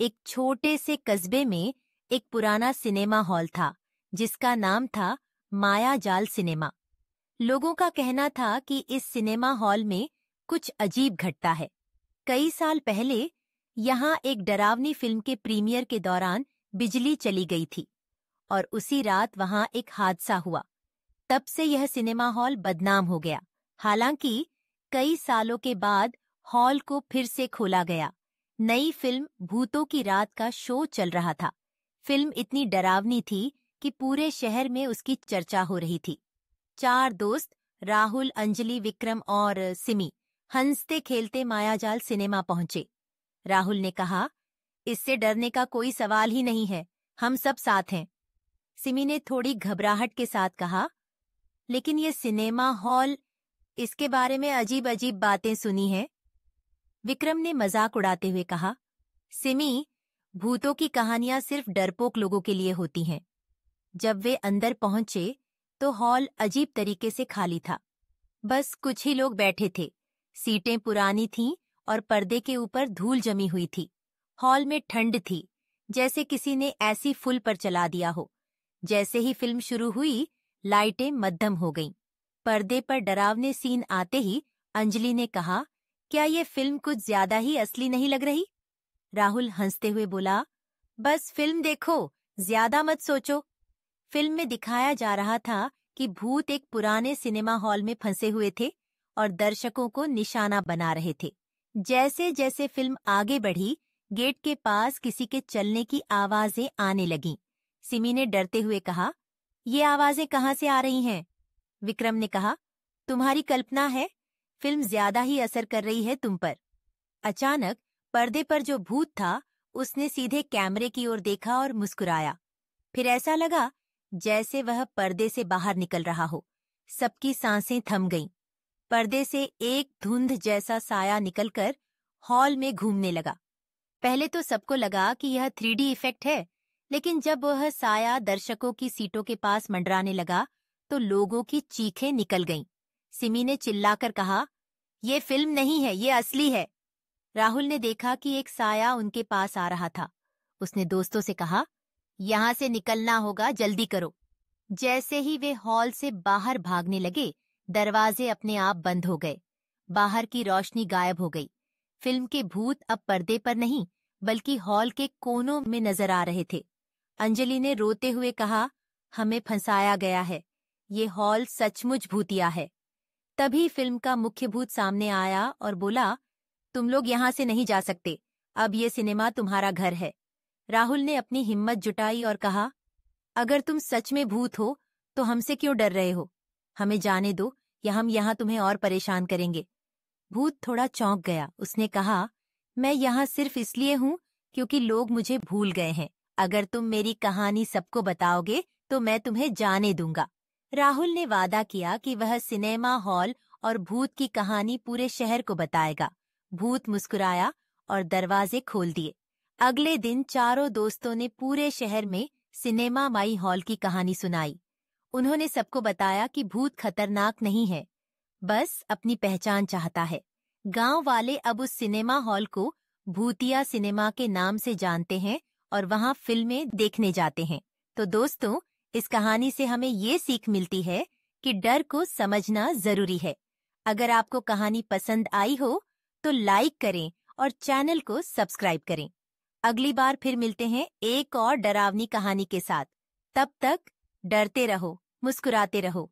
एक छोटे से कस्बे में एक पुराना सिनेमा हॉल था जिसका नाम था मायाजाल सिनेमा। लोगों का कहना था कि इस सिनेमा हॉल में कुछ अजीब घटता है। कई साल पहले यहाँ एक डरावनी फिल्म के प्रीमियर के दौरान बिजली चली गई थी और उसी रात वहाँ एक हादसा हुआ। तब से यह सिनेमा हॉल बदनाम हो गया। हालांकि कई सालों के बाद हॉल को फिर से खोला गया। नई फिल्म भूतों की रात का शो चल रहा था। फिल्म इतनी डरावनी थी कि पूरे शहर में उसकी चर्चा हो रही थी। 4 दोस्त राहुल, अंजलि, विक्रम और सिमी हंसते खेलते मायाजाल सिनेमा पहुंचे। राहुल ने कहा, इससे डरने का कोई सवाल ही नहीं है, हम सब साथ हैं। सिमी ने थोड़ी घबराहट के साथ कहा, लेकिन ये सिनेमा हॉल, इसके बारे में अजीब अजीब बातें सुनी हैं। विक्रम ने मजाक उड़ाते हुए कहा, सिमी, भूतों की कहानियां सिर्फ डरपोक लोगों के लिए होती हैं। जब वे अंदर पहुंचे तो हॉल अजीब तरीके से खाली था। बस कुछ ही लोग बैठे थे। सीटें पुरानी थीं और पर्दे के ऊपर धूल जमी हुई थी। हॉल में ठंड थी, जैसे किसी ने ऐसी फुल पर चला दिया हो। जैसे ही फिल्म शुरू हुई, लाइटें मद्धम हो गईं। पर्दे पर डरावने सीन आते ही अंजलि ने कहा, क्या ये फिल्म कुछ ज्यादा ही असली नहीं लग रही? राहुल हंसते हुए बोला, बस फिल्म देखो, ज्यादा मत सोचो। फिल्म में दिखाया जा रहा था कि भूत एक पुराने सिनेमा हॉल में फंसे हुए थे और दर्शकों को निशाना बना रहे थे। जैसे जैसे फिल्म आगे बढ़ी, गेट के पास किसी के चलने की आवाजें आने लगीं। सिमी ने डरते हुए कहा, ये आवाजें कहाँ से आ रही हैं? विक्रम ने कहा, तुम्हारी कल्पना है, फिल्म ज्यादा ही असर कर रही है तुम पर। अचानक पर्दे पर जो भूत था, उसने सीधे कैमरे की ओर देखा और मुस्कुराया। फिर ऐसा लगा जैसे वह पर्दे से बाहर निकल रहा हो। सबकी सांसें थम गईं। पर्दे से एक धुंध जैसा साया निकलकर हॉल में घूमने लगा। पहले तो सबको लगा कि यह 3D इफेक्ट है, लेकिन जब वह साया दर्शकों की सीटों के पास मंडराने लगा तो लोगों की चीखें निकल गईं। सिमी ने चिल्लाकर कहा, ये फिल्म नहीं है, ये असली है। राहुल ने देखा कि एक साया उनके पास आ रहा था। उसने दोस्तों से कहा, यहाँ से निकलना होगा, जल्दी करो। जैसे ही वे हॉल से बाहर भागने लगे, दरवाजे अपने आप बंद हो गए। बाहर की रोशनी गायब हो गई। फिल्म के भूत अब पर्दे पर नहीं, बल्कि हॉल के कोनों में नजर आ रहे थे। अंजलि ने रोते हुए कहा, हमें फंसाया गया है, ये हॉल सचमुच भूतिया है। तभी फिल्म का मुख्य भूत सामने आया और बोला, तुम लोग यहाँ से नहीं जा सकते, अब ये सिनेमा तुम्हारा घर है। राहुल ने अपनी हिम्मत जुटाई और कहा, अगर तुम सच में भूत हो तो हमसे क्यों डर रहे हो? हमें जाने दो या हम यहाँ तुम्हें और परेशान करेंगे। भूत थोड़ा चौंक गया। उसने कहा, मैं यहाँ सिर्फ इसलिए हूँ क्योंकि लोग मुझे भूल गए हैं। अगर तुम मेरी कहानी सबको बताओगे तो मैं तुम्हें जाने दूंगा। राहुल ने वादा किया कि वह सिनेमा हॉल और भूत की कहानी पूरे शहर को बताएगा। भूत मुस्कुराया और दरवाजे खोल दिए। अगले दिन चारों दोस्तों ने पूरे शहर में सिनेमा माई हॉल की कहानी सुनाई। उन्होंने सबको बताया कि भूत खतरनाक नहीं है, बस अपनी पहचान चाहता है। गांव वाले अब उस सिनेमा हॉल को भूतिया सिनेमा के नाम से जानते हैं और वहां फिल्में देखने जाते हैं। तो दोस्तों, इस कहानी से हमें ये सीख मिलती है कि डर को समझना जरूरी है। अगर आपको कहानी पसंद आई हो तो लाइक करें और चैनल को सब्सक्राइब करें। अगली बार फिर मिलते हैं एक और डरावनी कहानी के साथ। तब तक डरते रहो, मुस्कुराते रहो।